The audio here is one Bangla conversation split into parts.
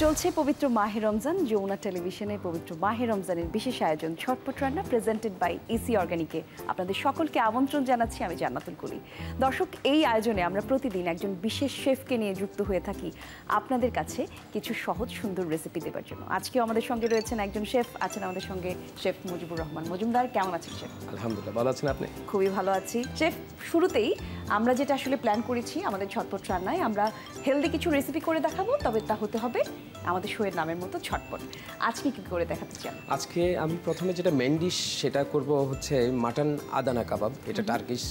চলছে পবিত্র মাহে রমজান। যমুনা টেলিভিশনে পবিত্র মাহে রমজানের বিশেষ আয়োজন ছটপট রান্না প্রেজেন্টেড বাই ইসি অর্গানিকে আপনাদের সকলকে আমন্ত্রণ জানাচ্ছি। আমি জান্নাতুল কুলি। দর্শক, এই আয়োজনে আমরা প্রতিদিন একজন বিশেষ শেফকে নিয়ে যুক্ত হয়ে থাকি আপনাদের কাছে কিছু সহজ সুন্দর রেসিপি দেওয়ার জন্য। আজকেও আমাদের সঙ্গে রয়েছেন একজন শেফ, আছেন আমাদের সঙ্গে শেফ মুজিবুর রহমান মজুমদার। কেমন আছেন শেফ? আলহামদুলিল্লাহ, ভালো আছেন আপনি? খুবই ভালো আছি শেফ। শুরুতেই আমরা যেটা আসলে প্ল্যান করেছি আমাদের ছটপট রান্নায়, আমরা হেলদি কিছু রেসিপি করে দেখাবো, তবে তা হতে হবে আমাদের শোয়ের নামের মতো ছটপট। আজকে কি করে দেখাতে চান? আজকে আমি প্রথমে যেটা মেন ডিশ সেটা করব হচ্ছে মাটন আদানা কাবাব। এটা টার্কিশ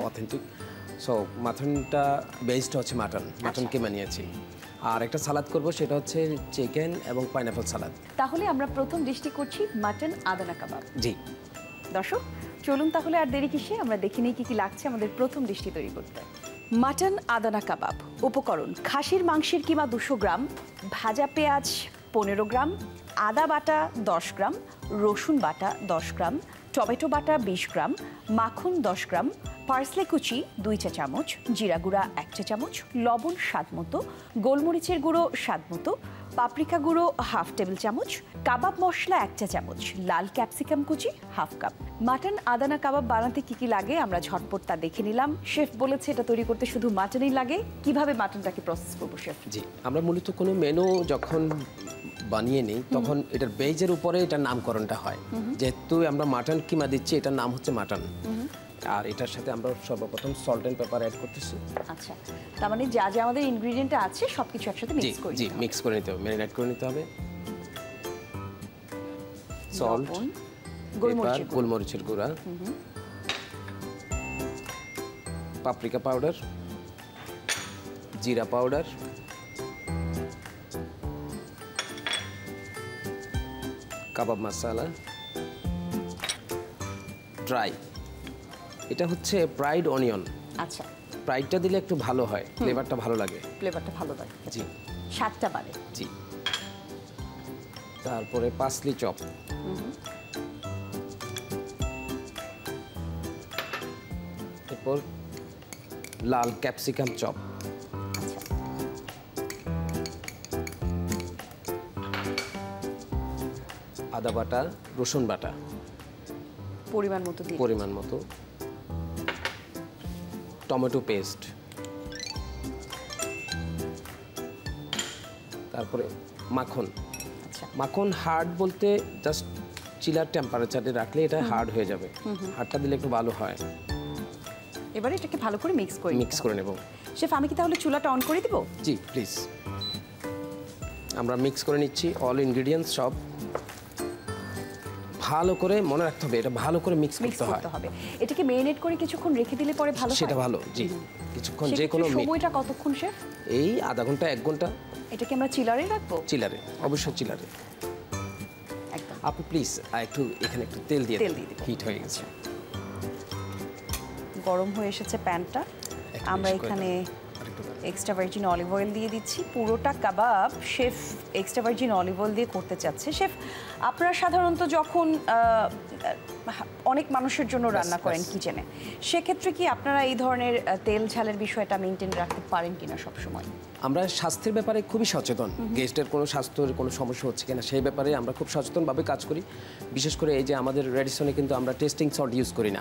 অথেন্টিক। সো মাটনটা বেসড হচ্ছে মাটনকে বানিয়েছি। আর একটা সালাদ করব, সেটা হচ্ছে চিকেন এবং পাইনাপল সালাদ। তাহলে আমরা প্রথম ডিশটি করছি মাটন আদানা কাবাব। জি দর্শক, চলুন তাহলে আর দেরি কিসে, আমরা দেখে নিই কি কি লাগছে আমাদের প্রথম ডিশটি তৈরি করতে। মাটন আদানা কাবাব। উপকরণ: খাসির মাংসের কিমা 200 গ্রাম, ভাজা পেঁয়াজ 15 গ্রাম, আদা বাটা 10 গ্রাম, রসুন বাটা 10 গ্রাম, টমেটো বাটা 20 গ্রাম, মাখন 10 গ্রাম, পার্সলে কুচি 2 চা চামচ, জিরা গুঁড়া 1 চা চামচ, লবণ স্বাদ মতো, গোলমরিচের গুঁড়ো স্বাদ মতো, পাপরিকা গুঁড়ো হাফ টেবিল চামচ, কাবাব মশলা 1 চা চামচ, লাল ক্যাপসিকাম কুচি হাফ কাপ। মাটন আদানা কাবাব বানাতে কি কি লাগে আমরা ঝটপট তা দেখে নিলাম। শেফ বলেছে এটা তৈরি করতে শুধু মাটনই লাগে। কিভাবে মাটনটাকে প্রসেস করবো শেফ? জি, আমরা মূলত কোনো মেনু যখন বানিয়ে নিই তখন এটার বেজের উপরে এটার নামকরণটা হয়। যেহেতু আমরা মাটন কিমা দিচ্ছি, এটার নাম হচ্ছে মাটন। আর এটার সাথে আমরা সর্বপ্রথম সল্ট এন্ড পেপার অ্যাড করতেছি। আচ্ছা, তার মানে যা যা আমাদের ইনগ্রেডিয়েন্ট আছে সবকিছু একসাথে মিক্স করে জি মিক্স করে নিতে হবে, ম্যারিনেট করে নিতে হবে। সল্ট, গোলমরিচের গুঁড়া, পাপরিকা পাউডার, জিরা পাউডার, কাবাব মশলা, ড্রাই। এটা হচ্ছে ফ্রাইড অনিয়ন। আচ্ছা, ফ্রাইডটা দিলে একটু ভালো হয়, ফ্লেভারটা ভালো লাগে। ফ্লেভারটা ভালো লাগে, জি, স্বাদটা বাড়ে। জি। তারপরে পার্সলি চপ, এরপর লাল ক্যাপসিকাম চপ, আচ্ছা, আদা বাটা, রসুন বাটা পরিমাণ মতো, টমেটো পেস্ট, তারপরে মাখন। আচ্ছা, মাখন হার্ড বলতে জাস্ট চিলার টেম্পারেচারে রাখলে এটা হার্ড হয়ে যাবে। হার্ডটা দিলে একটু ভালো হয়। এবারে এটাকে ভালো করে মিক্স করে নেব। শেফ, আমি কি তাহলে চুলাটা অন করে দিব? জি প্লিজ। আমরা মিক্স করে নিচ্ছি অল ইনগ্রেডিয়েন্টস সব। ভালো করে মনে রাখতে হবে, এটা ভালো করে মিক্স করতে হবে। এটাকে মেরিনেট করে কিছুক্ষণ রেখে দিলে পরে ভালো হয়? সেটা ভালো, জি। কিছুক্ষণ, যে কোনো সময়টা কতক্ষণ শেফ? এই আধা ঘন্টা 1 ঘন্টা। এটাকে আমরা চিলারে রাখবো? চিলারে, অবশ্যই চিলারে। একদম। আপনি প্লিজ একটু এখানে একটু তেল দিয়ে দিন। হিট হয়ে গেছে, গরম হয়ে এসেছে প্যানটা। আমরা এখানে এক্সট্রা ভার্জিন অলিভ অয়েল দিয়ে দিচ্ছি। পুরোটা কাবাব chef extra virgin olive oil দিয়ে করতে চাচ্ছে। শেফ, আপনারা সাধারণত যখন অনেক মানুষের জন্য রান্না করেন কিচেনে, সেক্ষেত্রে কি আপনারা এই ধরনের তেল ঝালের বিষয়টা মেনটেন রাখতে পারেন কিনা সবসময়? আমরা স্বাস্থ্যের ব্যাপারে খুবই সচেতন। গেস্টের কোনো স্বাস্থ্যের কোনো সমস্যা হচ্ছে কিনা সেই ব্যাপারে আমরা খুব সচেতনভাবে কাজ করি। বিশেষ করে এই যে আমাদের রেডিসনে কিন্তু আমরা টেস্টিং সল্ট ইউজ করি না,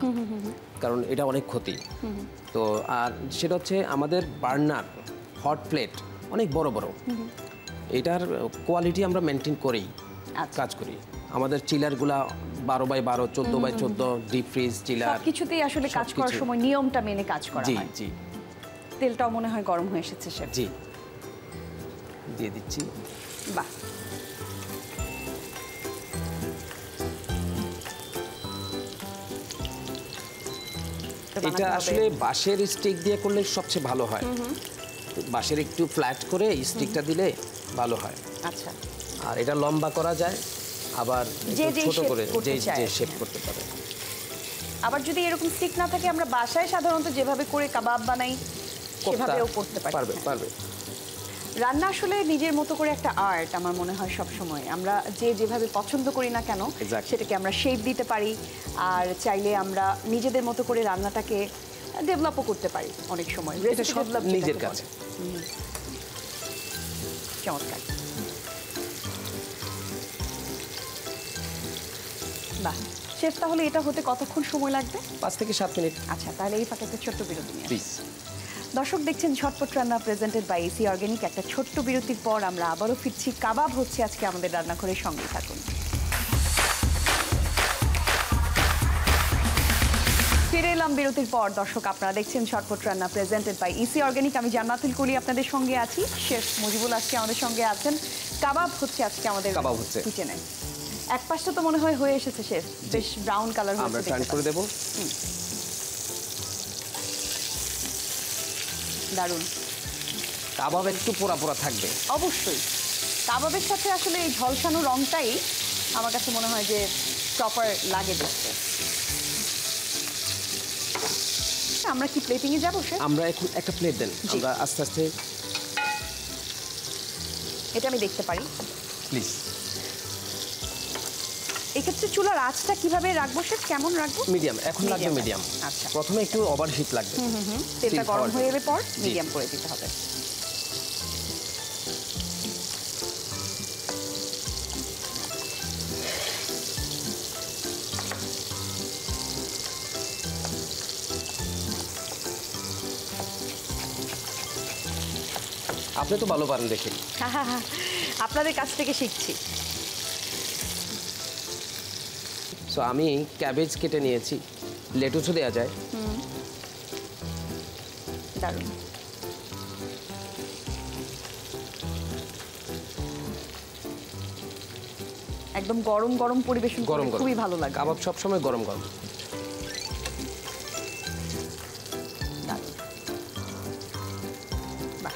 কারণ এটা অনেক ক্ষতি। তো আর সেটা হচ্ছে আমাদের বার্নার হট প্লেট অনেক বড় বড়, এটার কোয়ালিটি আমরা মেনটেন করেই কাজ করি। আমাদের চিলারগুলা 12x12, 14x14 deep fridge chiller, সবকিছুতেই আসলে কাজ করার সময় নিয়মটা মেনে কাজ করা হয়। জি জি। তেলটাও মনে হয় গরম হয়ে এসেছে শেফ। জি, দিয়ে দিচ্ছি। বাহ, এটা আসলে বাঁশের স্টিক দিয়ে করলে সবচেয়ে ভালো হয়। বাঁশের একটু ফ্ল্যাট করে স্টিকটা দিলে ভালো হয়। আচ্ছা, আর এটা লম্বা করা যায়, আবার ছোট করে যে শেপ করতে পারে। আবার যদি এরকম স্টিক না থাকে, আমরা বাসায় সাধারণত যেভাবে করে কাবাব বানাই সেভাবেও করতে পারবে। রান্না আসলে নিজের মতো করে একটা আর্ট আমার মনে হয় সব সময়। আমরা যেভাবে পছন্দ করি না কেন সেটাকে আমরা শেপ দিতে পারি, আর চাইলে আমরা নিজেদের মতো করে রান্নাটাকে ডেভেলপও করতে পারি অনেক সময়। এটা সব নিজের কাছে। চমৎকার। বাহ, শেফ তাহলে এটা হতে কতক্ষণ সময় লাগবে? 5 থেকে 7 মিনিট। আচ্ছা, তাহলে এই ফাঁকে একটা ছোট্ট বিরতি নিয়ে আসি। প্লিজ। দর্শক দেখছেন ঝটপট রান্না প্রেজেন্টেড বাই এসি অর্গানিক। একটা ছোট্ট বিরতির পর আমরা আবারও ফিরছি। কাবাব হচ্ছে আজকে আমাদের রান্নাঘরের, সঙ্গে থাকুন। ফিরে এলাম বিরতির পর। দর্শক আপনারা দেখছেন ঝটপট রান্না প্রেজেন্টেড বাই এসি অর্গানিক। আমি জান্নাতুল কলি আপনাদের সঙ্গে আছি। শেফ মুজিবুল আজকে আমাদের সঙ্গে আছেন। কাবাব হচ্ছে আজকে আমাদের কিচেনে। এক পাশটা তো মনে হয় হয়ে এসেছে শেফ, বেশ ব্রাউন কালার হয়েছে। আমরা টার্ন করে দেব। দারুণ। কাবাব একটু পোড়া পোড়া থাকবে অবশ্যই। কাবাবের সাথে আসলে এই ঝলসানো রংটাই আমার কাছে মনে হয় যে প্রপার লাগে দেখতে। আমরা কি প্লেটিং এ যাবো শেফ? আমরা এখন একটা প্লেট দেন, আমরা আস্তে আস্তে। এটা আমি দেখতে পারি প্লিজ। এক্ষেত্রে চুলার আঁচটা কিভাবে রাখবো শেফ? কেমন রাখবো? মিডিয়াম। এখন লাগবে মিডিয়াম। আচ্ছা, প্রথমে একটু ওভারহিট লাগবে। তেলটা গরম হয়ে এলে পর মিডিয়াম করে দিতে হবে। আপনি তো ভালো পারেন দেখি। আপনাদের কাছ থেকে শিখছি। সো আমি ক্যাবেজ কেটে নিয়েছি, লেটুসও দেওয়া যায়। দারুণ। একদম গরম গরম পরিবেশন গরম গরম খুবই ভালো লাগে। কাবাব সবসময় গরম গরম। দারুণ। বাহ,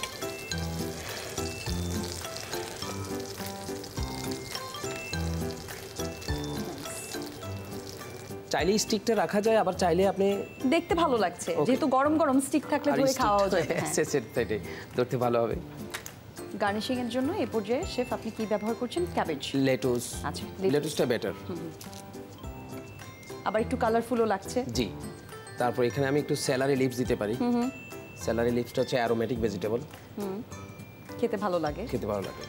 চাইলে স্টিকটা রাখা যায়, আবার চাইলে আপনি দেখতে ভালো লাগছে যেহেতু গরম গরম স্টিক থাকলে ধরে খাওয়া যায়। ধরতে ভালো হবে। গার্নিশিং এর জন্য এই পর্যায়ে শেফ আপনি কি ব্যবহার করছেন? Cabbage, lettuce. আচ্ছা, লেটুসটা বেটার। আবার একটু কালারফুলও লাগছে। জি। তারপর এখানে আমি একটু স্যালারি লিভস দিতে পারি। স্যালারি লিভসটা হচ্ছে অ্যারোমেটিক ভেজিটেবল, খেতে ভালো লাগে। খেতে ভালো লাগে।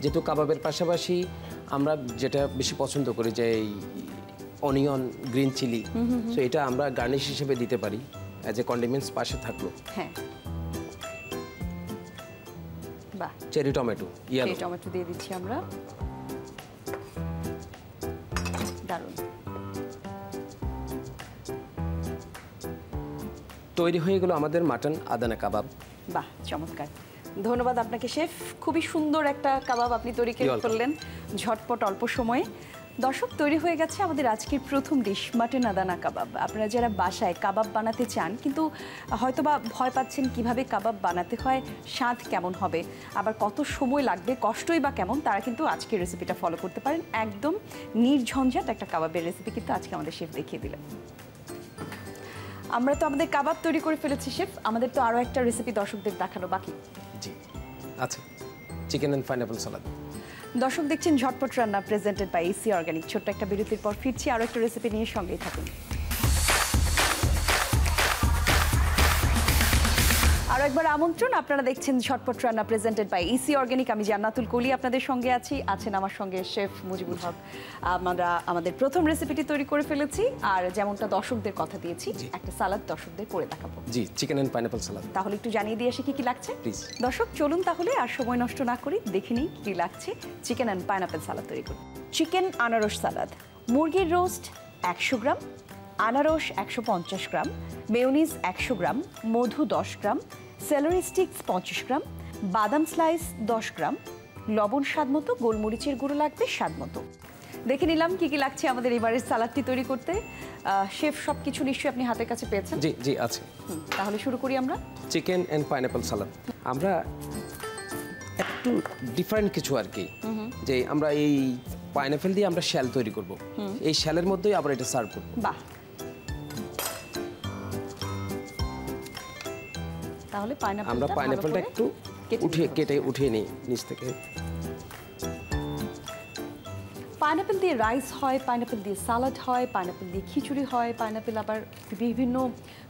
যেহেতু কাবাবের পাশাপাশি আমরা যেটা বেশি পছন্দ করি যে অনিয়ন, গ্রিন চিলি, সো এটা আমরা গার্নিশ হিসেবে দিতে পারি অ্যাজ এ কন্ডিমেন্টস পাশে থাকলো। হ্যাঁ, বাহ। চেরি টমেটো, চেরি টমেটো দিয়ে দিচ্ছি আমরা। দারুণ। তৈরি হয়ে গেল আমাদের মাটন আদানা কাবাব। বাহ, চমৎকার। ধন্যবাদ আপনাকে শেফ। খুবই সুন্দর একটা কাবাব আপনি তৈরি করলেন ঝটপট অল্প সময়ে। দর্শক, তৈরি হয়ে গেছে আমাদের আজকের প্রথম ডিশ, মাটন আদানা কাবাব। আপনারা যারা বাসায় কাবাব বানাতে চান কিন্তু হয়তোবা ভয় পাচ্ছেন কিভাবে কাবাব বানাতে হয়, স্বাদ কেমন হবে, আবার কত সময় লাগবে, কষ্টই বা কেমন, তারা কিন্তু আজকের রেসিপিটা ফলো করতে পারেন। একদম নির্ঝঞ্ঝাট একটা কাবাবের রেসিপি কিন্তু আজকে আমাদের শেফ দেখিয়ে দিলেন। আমরা তো আমাদের কাবাব তৈরি করে ফেলেছি শেফ, আমাদের তো আরও একটা রেসিপি দর্শকদের দেখানো বাকি। জি, আচ্ছা, চিকেন অ্যান্ড পাইনাপল সালাদ। দর্শক দেখছেন ঝটপট রান্না প্রেজেন্টেড বাই এসি অর্গানিক। ছোট্ট একটা বিরতির পর ফিরছি আরও একটা রেসিপি নিয়ে, সঙ্গেই থাকুন। আরও একবার আমন্ত্রণ, আপনারা দেখছেন ঝটপট রান্না প্রেজেন্টেড বাই এসি অর্গানিক। আমি জান্নাতুল কলি আপনাদের সঙ্গে আছেন আমার সঙ্গে শেফ মুজিবুল হক। আমরা আমাদের প্রথম রেসিপিটি তৈরি করে ফেলেছি, আর যেমনটা দর্শকদের কথা দিয়েছি একটা সালাদ দর্শকদের করে দেখাবো। জি, চিকেন অ্যান্ড পাইনাপল সালাদ। তাহলে একটু জানিয়ে দিয়ে আসি কি কি লাগছে প্লিজ। দর্শক চলুন তাহলে আর সময় নষ্ট না করি দেখে নিই কি লাগছে চিকেন অ্যান্ড পাইনাপল সালাদ তৈরি করি। চিকেন আনারস সালাদ, মুরগির রোস্ট 100 গ্রাম, আনারস 150 গ্রাম, মেয়োনিজ 100 গ্রাম, মধু 10 গ্রাম, সেলারি স্টিক্স 50 গ্রাম, বাদাম স্লাইস 10 গ্রাম, লবণ স্বাদ মতো, গোলমরিচের গুঁড়ো লাগবে স্বাদ মতো। দেখে নিলাম কি কি লাগছে আমাদের এবারের সালাদটি তৈরি করতে। শেফ সব কিছু নিশ্চয়ই আপনি হাতের কাছে পেয়েছেন? জি জি আছে। তাহলে শুরু করি আমরা। চিকেন অ্যান্ড পাইনাপল সালাদ আমরা একটু ডিফারেন্ট কিছু আর কি, যে আমরা এই পাইনাপল দিয়ে আমরা শ্যাল তৈরি করব, এই শ্যালের মধ্যেই আবার এটা সার্ভ করব। বাহ, তাহলে আমরা পাইনাপলটা একটু উঠিয়ে নিই নিচ থেকে। পাইনাপল দিয়ে রাইস হয়, পাইনাপল দিয়ে সালাড হয়, পাইনাপল দিয়ে খিচুড়ি হয়, পাইনাপল আবার বিভিন্ন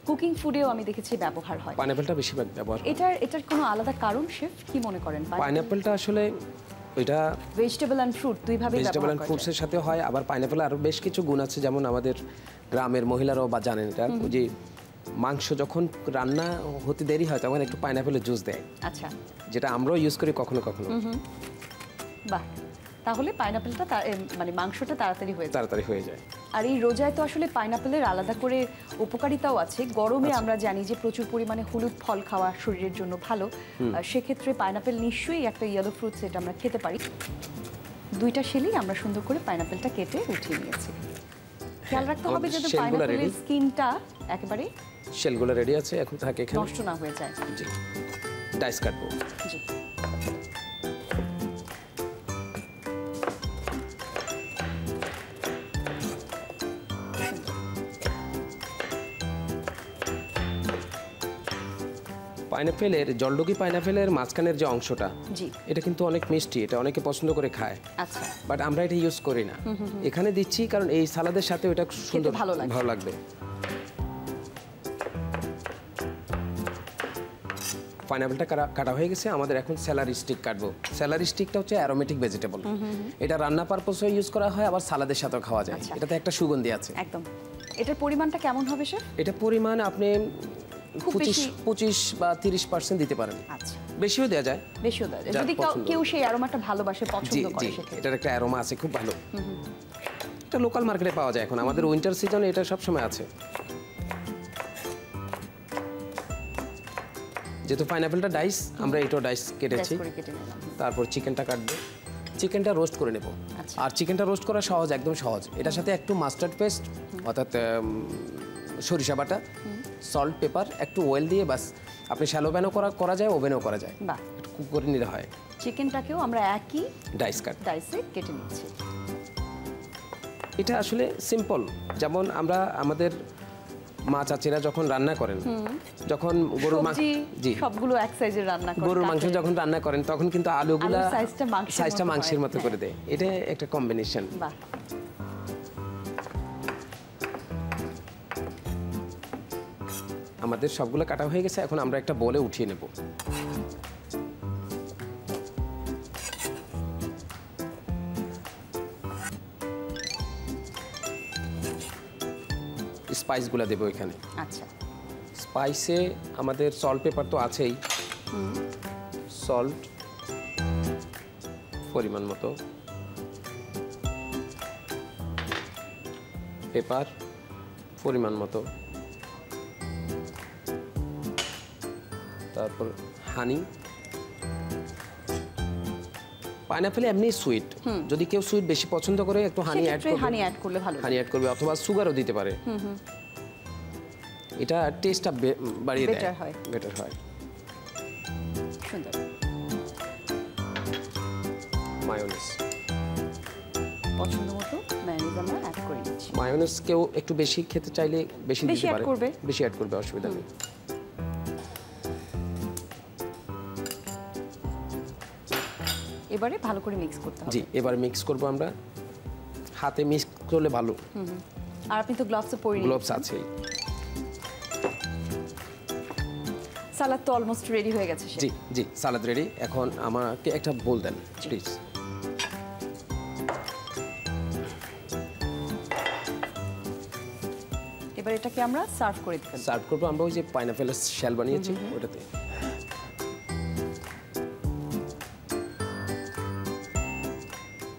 কুকিং ফুডেও আমি দেখেছি ব্যবহার হয়। পাইনাপলটা বেশিরভাগ ব্যবহার হয়। এটার কোনো আলাদা কারণ শেফ কি মনে করেন? পাইনাপলটা আসলে ওইটা ভেজিটেবল অ্যান্ড ফ্রুট দুইভাবেই ভেজিটেবল ব্যবহার অ্যান্ড করা ফ্রুটসের সাথে হয়, আবার পাইনাপেল আরও বেশ কিছু গুণ আছে, যেমন আমাদের গ্রামের মহিলারাও বা জানেন এটা, ওই যে মাংস যখন রান্না হতে দেরি হয় তখন একটু পাইনাপেলের জুস দেয়, যায়। আচ্ছা, যেটা আমরাও ইউজ করি কখনো কখনো। বাহ, তাহলে পাইনাপেলটা মানে মাংসটা তাড়াতাড়ি হয়ে যায়। তাড়াতাড়ি হয়ে যায়। আর এই রোজায় তো আসলে পাইনাপেলের আলাদা করে উপকারিতাও আছে। গরমে আমরা জানি যে প্রচুর পরিমাণে হলুদ ফল খাওয়া শরীরের জন্য ভালো, সেক্ষেত্রে পাইনাপেল নিশ্চয়ই একটা ইয়েলো ফ্রুট, যেটা আমরা খেতে পারি। দুইটা শেলেই আমরা সুন্দর করে পাইনাপেলটা কেটে উঠিয়ে নিয়েছি। খেয়াল রাখতে হবে যাতে পাইনাপেলের স্কিনটা একেবারে শেলগুলো রেডি আছে, এখন থাকে এখানে নষ্ট না হয়ে যায়। জি, ডাইস কাটবো। জি, পাইনাপেলের জলডুকি পাইনাপেলের মাঝখানের যে অংশটা, জি, এটা কিন্তু অনেক মিষ্টি, এটা অনেকে পছন্দ করে খায়। আচ্ছা, বাট আমরা এটা ইউজ করি না, এখানে দিচ্ছি কারণ এই সালাদের সাথে ওটা সুন্দর ভালো লাগবে। পাইনাপেলটা কাটা হয়ে গেছে, আমাদের এখন স্যালারি স্টিক কাটবো। স্যালারি স্টিকটা হচ্ছে অ্যারোমেটিক ভেজিটেবল, এটা রান্না পারপসেও ইউজ করা হয়, আবার সালাদের সাথেও খাওয়া যায়। আচ্ছা। এটাতে একটা সুগন্ধি আছে। একদম। এটার পরিমাণটা কেমন হবে স্যার? এটা পরিমাণ আপনি খুব বেশি? 25 বা 30% দিতে পারেন। আচ্ছা, বেশিও দেওয়া যায়। বেশিও দেওয়া যায় যার যদি পছন্দ। কেউ সেই অ্যারোমাটা ভালোবাসে, জি পছন্দ করে জি, সেক্ষেত্রে। এটার একটা অ্যারোমা আছে খুব ভালো। এটা লোকাল মার্কেটে পাওয়া যায় এখন, আমাদের উইন্টার সিজনে এটা সব সময় আছে। যেহেতু পাইনাপেলটা ডাইস, আমরা এটাও ডাইস কেটেছি। Dice করে কেটে নিলাম। তারপর চিকেনটা কাটবো, চিকেনটা রোস্ট করে নেব। আচ্ছা। আর চিকেনটা রোস্ট করা সহজ, একদম সহজ। এটার সাথে একটু মাস্টার্ড পেস্ট অর্থাৎ সরিষা বাটা, সল্ট, পেপার, একটু অয়েল দিয়ে বাস। আপনি শ্যালো প্যানও করা যায়, ওভেনও করা যায়, বাহ, একটু কুক করে নিলে হয়। চিকেনটাকেও আমরা একই ডাইস কাট, ডাইসে কেটে নিচ্ছি। এটা আসলে সিম্পল। যেমন আমরা আমাদের মা চাচিরা যখন রান্না করেন, যখন গরুর মাংস, সবজি জি, সবগুলো এক সাইজের রান্না করেন। গরুর মাংস কাটলেট। যখন রান্না করেন তখন কিন্তু আলুগুলা আলুর সাইজটা মাংসের মতো মতো হয়। করে দেয়। এটা একটা কম্বিনেশন। বাহ, আমাদের সবগুলো কাটা হয়ে গেছে, এখন আমরা একটা বলে উঠিয়ে নেব। স্পাইসগুলো দেবো এখানে। আচ্ছা, স্পাইসে আমাদের সল্ট, পেপার তো আছেই। সল্ট পরিমাণ মতো, পেপার পরিমাণ মতো, তারপর হানি। পাইনাপেল এমনি সুইট, যদি কেউ সুইট বেশি পছন্দ করে একটু হানি অ্যাড সেক্ষেত্রে করবে, হানি অ্যাড করলে ভালো। হানি অ্যাড করবে, অথবা সুগারও দিতে পারে। এটা টেস্টটা বাড়িয়ে দেয়, Better হয়। বেটার হয়। সুন্দর। মায়োনিজ, পছন্দ মতো মায়োনিজ আমরা অ্যাড করে নিচ্ছি। মায়োনিজ কেউ একটু বেশি খেতে চাইলে বেশি দিতে add পারে, করবে। বেশি অ্যাড করবে, অসুবিধা নেই। এবারে ভালো করে মিক্স করতে হবে। জি, এবার মিক্স করব আমরা। হাতে মিক্স করলে ভালো, আর আপনি তো গ্লাভসও পরে নিন। গ্লোভস আছেই। সালাদ তো অলমোস্ট রেডি হয়ে গেছে। জি জি, সালাদ রেডি। এখন আমাকে একটা বোল দেন প্লিজ। এবার এটাকে আমরা সার্ভ করে দিতে পারি। সার্ভ করবো আমরা ওই যে পাইনাপেলের শেল বানিয়েছি ওটাতে।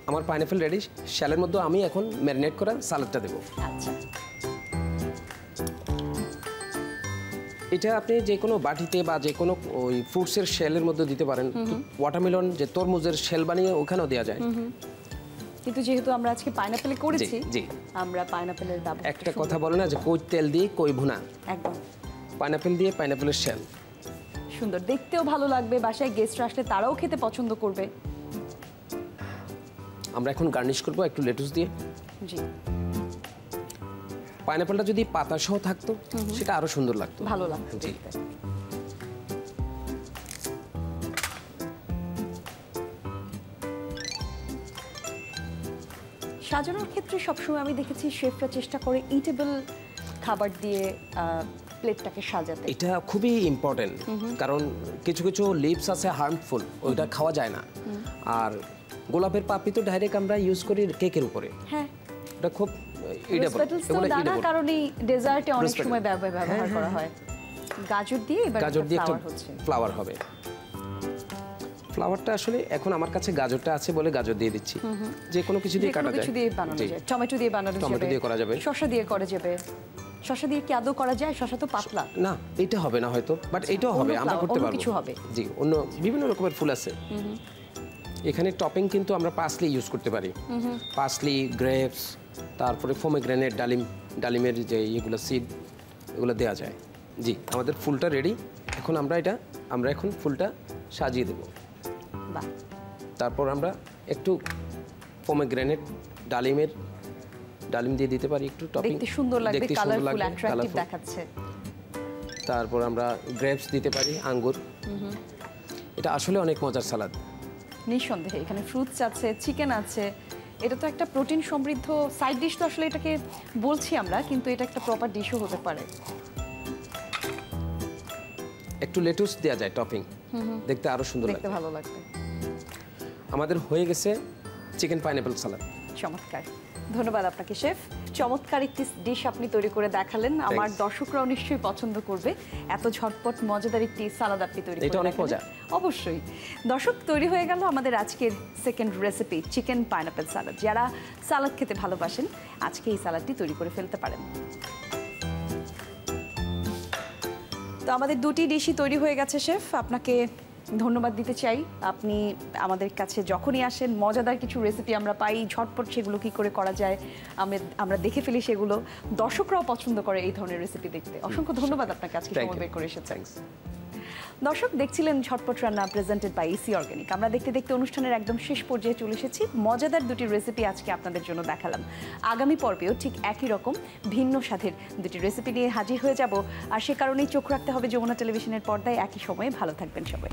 আমার পাইনাপেল রেডি। শেলের মধ্যে আমি এখন ম্যারিনেট করা সালাদটা দেবো। আচ্ছা, এটা আপনি যে কোনো বাটিতে বা যে কোনো ওই ফ্রুটসের শেলের মধ্যে দিতে পারেন। ওয়াটারমেলন যে তরমুজের শেল বানিয়ে ওখানেও দেওয়া যায়। কিন্তু যেহেতু আমরা আজকে পাইনাপেলে করেছি, জি। আমরা পাইনাপেলের ব্যবহার একটা কথা বলে না যে কই তেল দিয়ে কই ভুনা, একদম পাইনাপেল দিয়ে পাইনাপেলের শেল। সুন্দর, দেখতেও ভালো লাগবে, বাসায় গেস্টরা আসলে তারাও খেতে পছন্দ করবে। আমরা এখন গার্নিশ করবো একটু লেটুস দিয়ে। জি, পাইনাপেলটা যদি পাতা সহ থাকতো সেটা আরো সুন্দর লাগতো, ভালো লাগবে জি। দেখতে। সাজানোর ক্ষেত্রে সবসময় আমি দেখেছি শেফরা চেষ্টা করে ইটেবল খাবার দিয়ে প্লেটটাকে সাজাতে। এটা খুবই ইম্পর্টেন্ট, কারণ কিছু কিছু লিভস আছে হার্মফুল, ওইটা খাওয়া যায় না। আর গোলাপের পাপড়ি তো ডাইরেক্ট আমরা ইউজ করি কেকের উপরে, হ্যাঁ এটা খুব ইডেবল, এগুলো দানা কারণে ডেজার্টে অনেক সময় ব্যবহার করা হয়। গাজর দিয়ে এবার গাজর দিয়ে একটা ফ্লাওয়ার হচ্ছে, ফ্লাওয়ার হবে। ফ্লাওয়ারটা আসলে এখন আমার কাছে গাজরটা আছে বলে গাজর দিয়ে দিচ্ছি, যে কোনো কিছু দিয়ে কাটা যায়, কিছু দিয়ে বানানো যায়, টমেটো দিয়ে বানানো যাবে, টমেটো দিয়ে করা যাবে, শসা দিয়ে করা যাবে। শসা দিয়ে কি আদৌ করা যায়? শসা তো পাতলা না, এটা হবে না হয়তো, বাট এটাও হবে, আমরা করতে পারবো, কিছু হবে। জি, অন্য বিভিন্ন রকমের ফুল আছে এখানে। টপিং কিন্তু আমরা পার্সলি ইউজ করতে পারি, পার্সলি, গ্রেপস, তারপরে পোমেগ্রেনেট, ডালিমের যে এগুলো সিড, এগুলো দেওয়া যায়। জি, আমাদের ফুলটা রেডি। এখন আমরা এখন ফুলটা সাজিয়ে দেব। বাহ, তারপর আমরা একটু পোমেগ্রেনেট, ডালিম দিয়ে দিতে পারি একটু টপিং, দেখতে সুন্দর লাগবে, দেখতে সুন্দর কালারফুল, লাগবে, অ্যাট্রাকটিভ কালারফুল। দেখাচ্ছে। তারপর আমরা গ্রেপস দিতে পারি, আঙ্গুর। এটা আসলে অনেক মজার সালাদ। নিঃসন্দেহে এখানে ফ্রুটস আছে, চিকেন আছে, এটা তো একটা প্রোটিন সমৃদ্ধ সাইড ডিশ। তো আসলে এটাকে বলছি আমরা, কিন্তু এটা একটা প্রপার ডিশও হতে পারে। একটু লেটুস দেওয়া যায় টপিং, দেখতে আরো সুন্দর দেখতে লাগে। ভালো লাগবে। আমাদের হয়ে গেছে চিকেন পাইনাপল সালাদ। চমৎকার, ধন্যবাদ আপনাকে শেফ। চমৎকার একটি ডিশ আপনি তৈরি করে দেখালেন, আমার দর্শকরাও নিশ্চয়ই পছন্দ করবে। এত ঝটপট মজাদার একটি সালাদ আপনি তৈরি করে এটা অনেক মজা। অবশ্যই। দর্শক, তৈরি হয়ে গেল আমাদের আজকের সেকেন্ড রেসিপি, চিকেন পাইনাপল সালাদ। যারা সালাদ খেতে ভালোবাসেন, আজকে এই সালাদটি তৈরি করে ফেলতে পারেন। তো আমাদের দুটি ডিশই তৈরি হয়ে গেছে শেফ, আপনাকে ধন্যবাদ দিতে চাই। আপনি আমাদের কাছে যখনই আসেন, মজাদার কিছু রেসিপি আমরা পাই, ঝটপট সেগুলো কি করে করা যায় আমরা দেখে ফেলি, সেগুলো দর্শকরাও পছন্দ করে এই ধরনের রেসিপি দেখতে। অসংখ্য ধন্যবাদ আপনাকে, আজকে সময় বের করে এসেছেন। দর্শক, দেখছিলেন ঝটপট রান্না, প্রেজেন্টেড বাই ইসি অর্গানিক। আমরা দেখতে দেখতে অনুষ্ঠানের একদম শেষ পর্যায়ে চলে এসেছি। মজাদার দুটি রেসিপি আজকে আপনাদের জন্য দেখালাম। আগামী পর্বেও ঠিক একই রকম ভিন্ন স্বাদের দুটি রেসিপি নিয়ে হাজির হয়ে যাব। আর সে কারণেই চোখ রাখতে হবে যমুনা টেলিভিশনের পর্দায় একই সময়ে। ভালো থাকবেন সবাই।